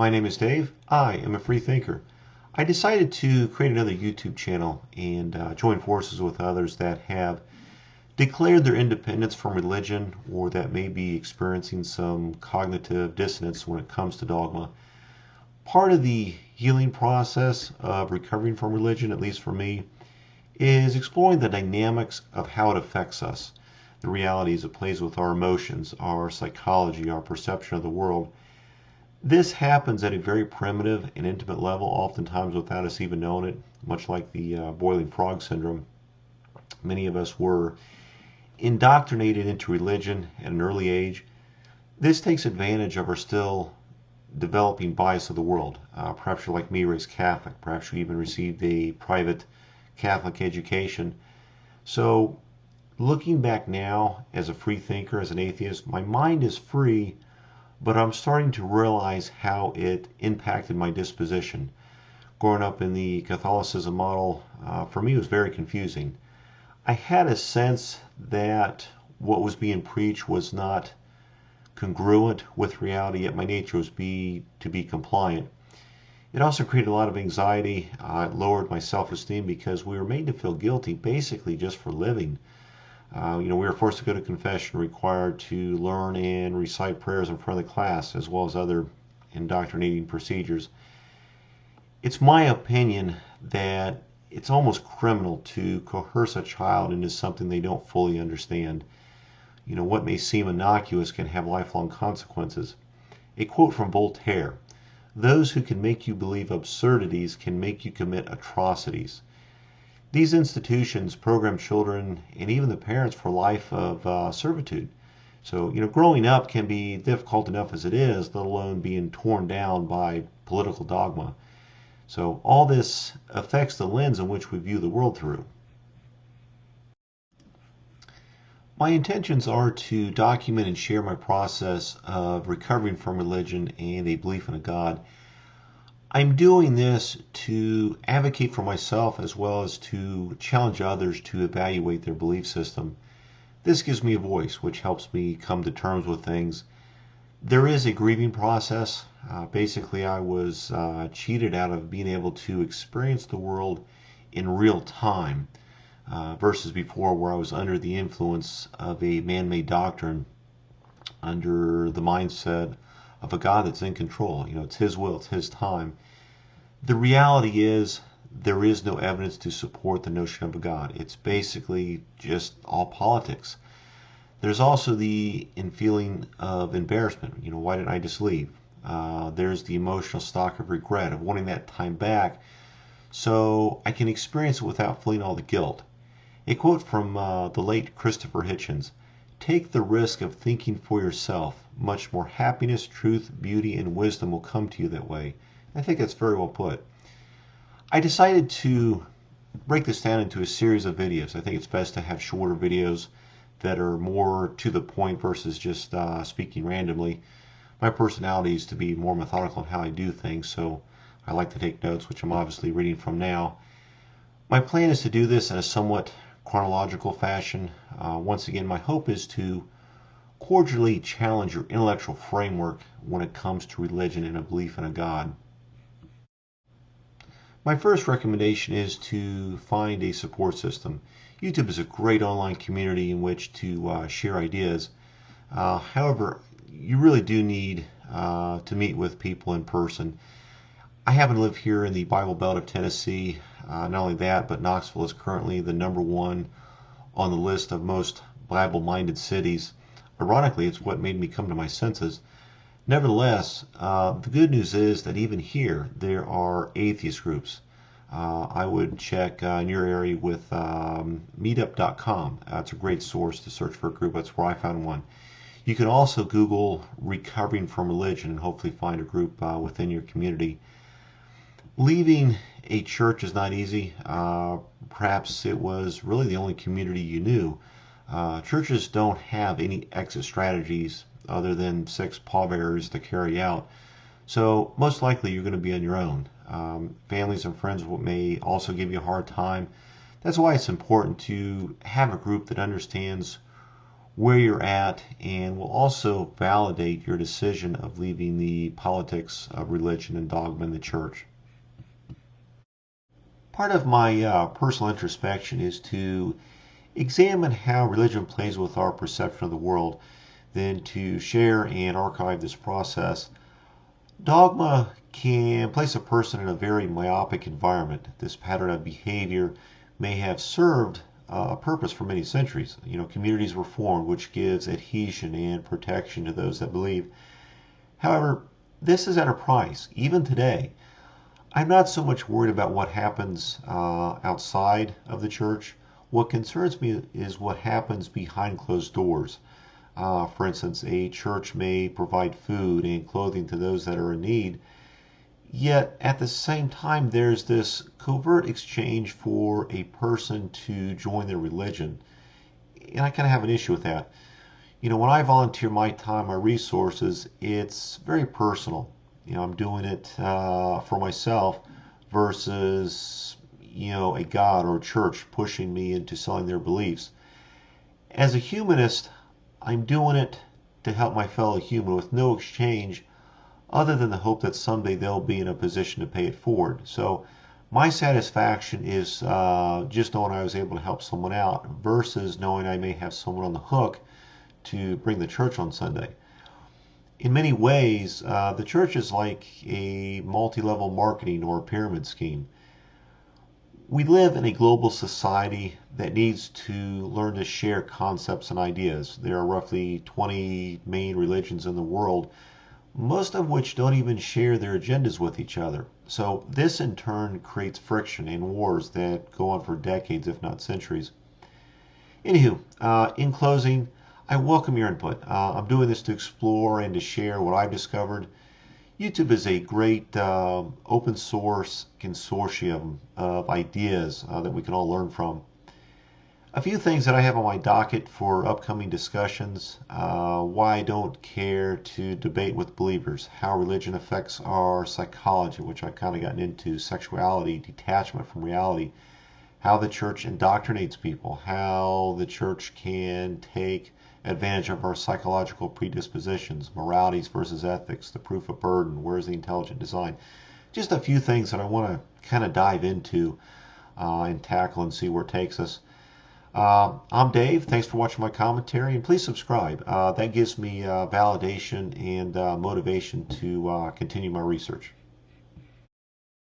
My name is Dave. I am a free thinker. I decided to create another YouTube channel and join forces with others that have declared their independence from religion or that may be experiencing some cognitive dissonance when it comes to dogma. Part of the healing process of recovering from religion, at least for me, is exploring the dynamics of how it affects us, the realities it plays with our emotions, our psychology, our perception of the world. This happens at a very primitive and intimate level, oftentimes without us even knowing it, much like the boiling frog syndrome. Many of us were indoctrinated into religion at an early age. This takes advantage of our still developing bias of the world. Perhaps you're like me, raised Catholic. Perhaps you even received a private Catholic education. So looking back now as a free thinker, as an atheist, my mind is free, but I'm starting to realize how it impacted my disposition. Growing up in the Catholicism model, for me, was very confusing. I had a sense that what was being preached was not congruent with reality, yet my nature was to be compliant. It also created a lot of anxiety. It lowered my self-esteem because we were made to feel guilty basically just for living. We were forced to go to confession, required to learn and recite prayers in front of the class, as well as other indoctrinating procedures. It's my opinion that it's almost criminal to coerce a child into something they don't fully understand. What may seem innocuous can have lifelong consequences. A quote from Voltaire: "Those who can make you believe absurdities can make you commit atrocities." These institutions program children and even the parents for a life of servitude. So, growing up can be difficult enough as it is, let alone being torn down by political dogma. So all this affects the lens in which we view the world through. My intentions are to document and share my process of recovering from religion and a belief in a God. I'm doing this to advocate for myself as well as to challenge others to evaluate their belief system. This gives me a voice, which helps me come to terms with things. There is a grieving process. Basically, I was cheated out of being able to experience the world in real time versus before, where I was under the influence of a man-made doctrine, under the mindset of a God that's in control. It's His will, it's His time. The reality is there is no evidence to support the notion of a God. It's basically just all politics. There's also the feeling of embarrassment. Why didn't I just leave? There's the emotional stock of regret, of wanting that time back so I can experience it without feeling all the guilt. A quote from the late Christopher Hitchens: "Take the risk of thinking for yourself. Much more happiness, truth, beauty, and wisdom will come to you that way." I think that's very well put. I decided to break this down into a series of videos. I think it's best to have shorter videos that are more to the point versus just speaking randomly. My personality is to be more methodical in how I do things, so I like to take notes, which I'm obviously reading from now. My plan is to do this in a somewhat chronological fashion. Once again, my hope is to cordially challenge your intellectual framework when it comes to religion and a belief in a God. My first recommendation is to find a support system. YouTube is a great online community in which to share ideas. However, you really do need to meet with people in person. I happen to live here in the Bible Belt of Tennessee. Not only that, but Knoxville is currently the #1 on the list of most Bible-minded cities. Ironically, it's what made me come to my senses. Nevertheless, the good news is that even here there are atheist groups. I would check in your area with meetup.com. It's a great source to search for a group. That's where I found one. You can also Google recovering from religion and hopefully find a group within your community. Leaving a church is not easy. Perhaps it was really the only community you knew. Churches don't have any exit strategies other than 6 pallbearers to carry out. So most likely you're going to be on your own. Families and friends may also give you a hard time. That's why it's important to have a group that understands where you're at and will also validate your decision of leaving the politics of religion and dogma in the church. Part of my personal introspection is to examine how religion plays with our perception of the world, then to share and archive this process. Dogma can place a person in a very myopic environment. This pattern of behavior may have served a purpose for many centuries. Communities were formed, which gives adhesion and protection to those that believe. However, this is at a price. Even today, I'm not so much worried about what happens outside of the church. What concerns me is what happens behind closed doors. For instance, a church may provide food and clothing to those that are in need, yet at the same time, there's this covert exchange for a person to join their religion. And I kind of have an issue with that. When I volunteer my time, my resources, it's very personal. I'm doing it for myself versus, a God or a church pushing me into selling their beliefs. As a humanist, I'm doing it to help my fellow human with no exchange other than the hope that someday they'll be in a position to pay it forward. So my satisfaction is just knowing I was able to help someone out versus knowing I may have someone on the hook to bring the church on Sunday. In many ways, the church is like a multi-level marketing or pyramid scheme. We live in a global society that needs to learn to share concepts and ideas. There are roughly 20 main religions in the world, most of which don't even share their agendas with each other. So this in turn creates friction and wars that go on for decades, if not centuries. Anywho, in closing, I welcome your input. I'm doing this to explore and to share what I've discovered. YouTube is a great open source consortium of ideas that we can all learn from. A few things that I have on my docket for upcoming discussions: why I don't care to debate with believers, how religion affects our psychology, which I've kind of gotten into, sexuality, detachment from reality, how the church indoctrinates people, how the church can take advantage of our psychological predispositions, moralities versus ethics, the proof of burden, where's the intelligent design. Just a few things that I want to kind of dive into and tackle and see where it takes us. I'm Dave. Thanks for watching my commentary, and please subscribe. That gives me validation and motivation to continue my research.